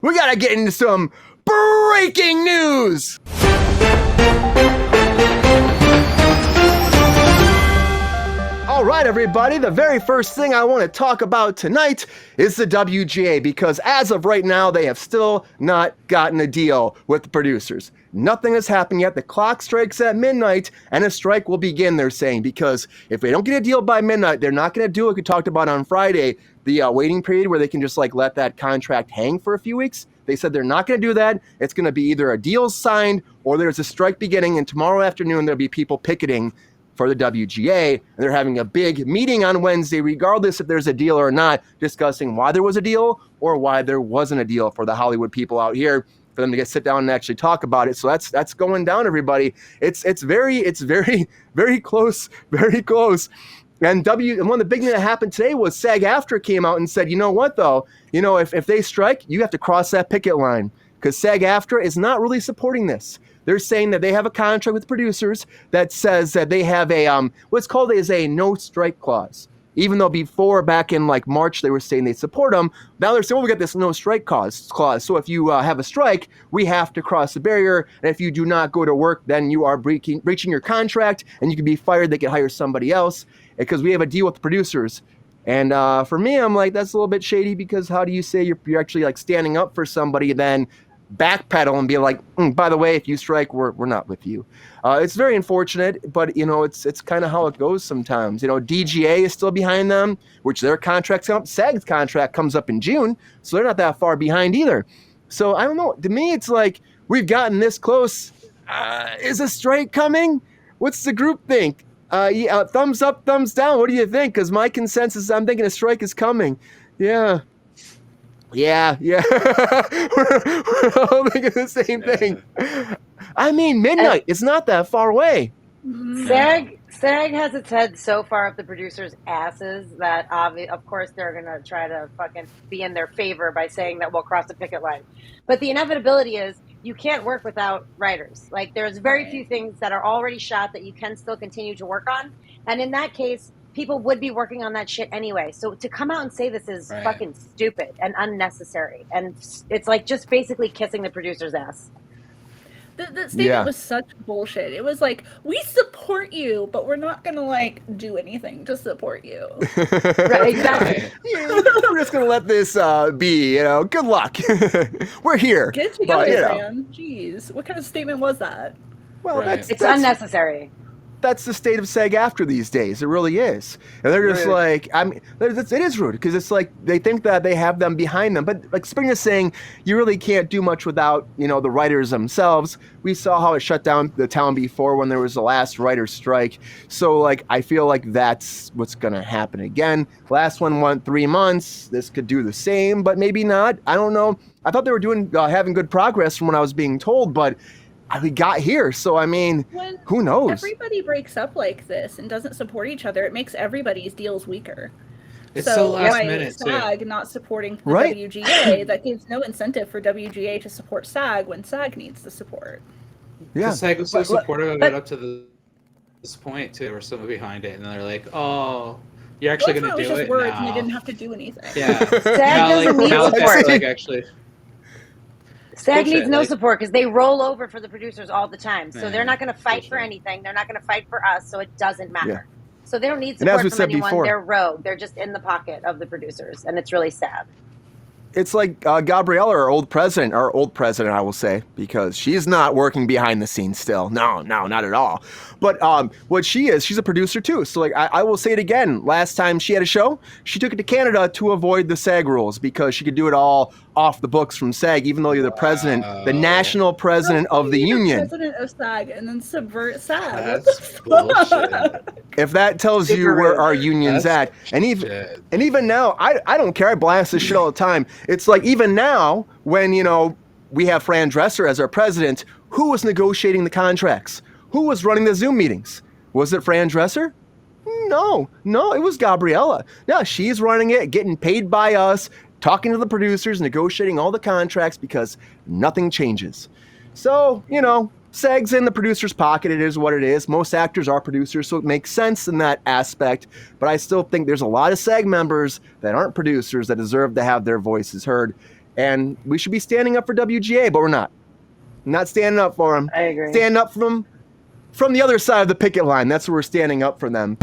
we gotta get into some breaking news. All right, everybody, the very first thing I want to talk about tonight is the WGA, because as of right now, they have still not gotten a deal with the producers. Nothing has happened yet. The clock strikes at midnight, and a strike will begin, they're saying, because if they don't get a deal by midnight, they're not going to do what we talked about on Friday, the waiting period where they can just let that contract hang for a few weeks. They said they're not going to do that. It's going to be either a deal signed or there's a strike beginning, and tomorrow afternoon there'll be people picketing for the WGA, and they're having a big meeting on Wednesday, regardless if there's a deal or not, discussing why there was a deal or why there wasn't a deal for the Hollywood people out here, for them to sit down and actually talk about it. So that's going down, everybody. It's very close, very close. And one of the big things that happened today was SAG-AFTRA came out and said, you know what though, if they strike, you have to cross that picket line, because SAG-AFTRA is not really supporting this. They're saying that they have a contract with producers that says that they have a what's called a no strike clause. Even though before, back in March, they were saying they support them, now they're saying, well, we got this no strike clause. So if you have a strike, we have to cross the barrier. And if you do not go to work, then you are breaching your contract, and you can be fired. They can hire somebody else because we have a deal with the producers. And for me, I'm like, that's a little bit shady, because how do you say you're actually standing up for somebody and then backpedal and be like, by the way, if you strike, we're not with you. It's very unfortunate, but it's kind of how it goes sometimes. DGA is still behind them, which their contract's up. SAG's contract comes up in June, so they're not that far behind either. So I don't know. To me, it's like we've gotten this close. Is a strike coming? What's the group think? Thumbs up, thumbs down. What do you think? Because my consensus, I'm thinking a strike is coming. Yeah. We're all thinking the same thing. I mean, midnight, it's not that far away. SAG has its head so far up the producers' asses that of course they're going to try to fucking be in their favor by saying that we'll cross the picket line. But the inevitability is you can't work without writers. There's very few things that are already shot that you can still continue to work on. And in that case, people would be working on that shit anyway. So to come out and say this is fucking stupid and unnecessary. And it's just basically kissing the producer's ass. The statement was such bullshit. It was we support you, but we're not going to do anything to support you. Right, exactly. We're just going to let this be, good luck. We're here. Get it together, man. Jeez. What kind of statement was that? Well, it's unnecessary. That's the state of SAG-AFTRA these days. It really is. And they're just it is rude, because it's they think that they have them behind them. But Spring is saying, you really can't do much without, the writers themselves. We saw how it shut down the town before when there was the last writer's strike. So, I feel like that's what's going to happen again. Last one went 3 months. This could do the same, but maybe not. I don't know. I thought they were having good progress from what I was being told, but we got here, so who knows? Everybody breaks up like this and doesn't support each other. It makes everybody's deals weaker. It's so last minute SAG too. not supporting the WGA, that gives no incentive for WGA to support SAG when SAG needs the support. Yeah, SAG was so supportive of it up to this point too. We're still behind it, and then they're like, "Oh, you're actually going to do it words now." And they didn't have to do anything. Yeah, SAG doesn't need support. Actually. SAG needs no support because they roll over for the producers all the time. So they're not going to fight for anything. They're not going to fight for us, so it doesn't matter. Yeah. So they don't need support from anyone. Before, they're rogue. They're just in the pocket of the producers, and it's really sad. It's like Gabriella, our old president, I will say, because she's not working behind the scenes still. No, not at all. But what she's a producer too. So I will say it again. Last time she had a show, she took it to Canada to avoid the SAG rules, because she could do it all off the books from SAG, even though you're the president, the national president of the union. President of SAG and then subvert SAG. That's bullshit. If that tells you where our union's at, and even now, I don't care. I blast this shit all the time. It's even now, when we have Fran Dresser as our president, who was negotiating the contracts? Who was running the Zoom meetings? Was it Fran Dresser? No, it was Gabriella. No, she's running it, getting paid by us, talking to the producers, negotiating all the contracts, because nothing changes. So, SAG's in the producer's pocket. It is what it is. Most actors are producers, so it makes sense in that aspect. But I still think there's a lot of SAG members that aren't producers that deserve to have their voices heard. And we should be standing up for WGA, but we're not. Not standing up for them. I agree. Standing up from the other side of the picket line. That's where we're standing up for them.